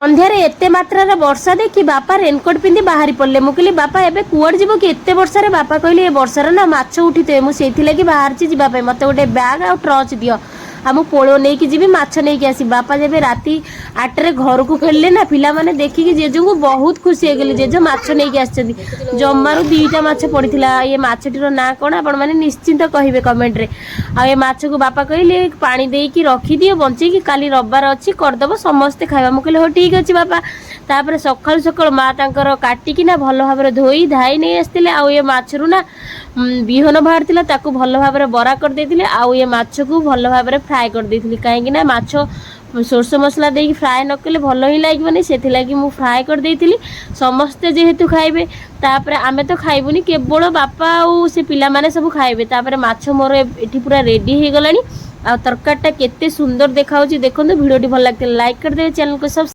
सन्धार एते मात्रा वर्षा देखी बापा रेनकोट पिंधि बाहरी पड़े। मुझे कहली बापा एबे कुआड़ जीव कि एते वर्षार। बापा कहले ए वर्षार ना माछ उठी थे मुझे लगी बाहर जावाई मत गोटे बैग आ टर्च दियो आ मु पोलो नहीं कि जीवी माछ नहीं कि आसी। बापा जब राति 8 घर को खेलिले ना पिला माने देखिकी जेजो को बहुत खुशी हो गले। जेजो माछ नहीं कि आछथि जम्मारू 2टा माछ पड़ीथिला। ये माछटीर ना कोन आपण माने निश्चिंत कहिबे कमेंट रे। आ ये माछ को बापा कहले पानी देकी रखी दियो बंचे कि काली रविवार अछि करदबो समस्ते खाइबा। मु कहले हो ठीक अछि बापा। तापर सकाळु सकाळु माँ तांकर काटिकिना भल भाव धोई धाई नहीं आसते। आ ये माछरू ना बिहन बाहर थिला ताकू भल भाव बरा कर देथिले। आ ये माछ को भल भाव फ्राए कर देथिली काहेकि ना माछ सोरस मसला देकी फ्राए न कले भल ही लागबनी सेथि लागि मु फ्राए कर देथिली। समस्ते जेहेतु खाइबे तापर आमे तो खाइबुनी केवल बापा और से पिला माने सब खाइबे। तापर माछ मोर एठी पूरा रेडी हे गलानी। आ तरकारीटा केते सुंदर देखाउची देखंतु। वीडियोटी भल लागते लाइक कर दे चैनल को सब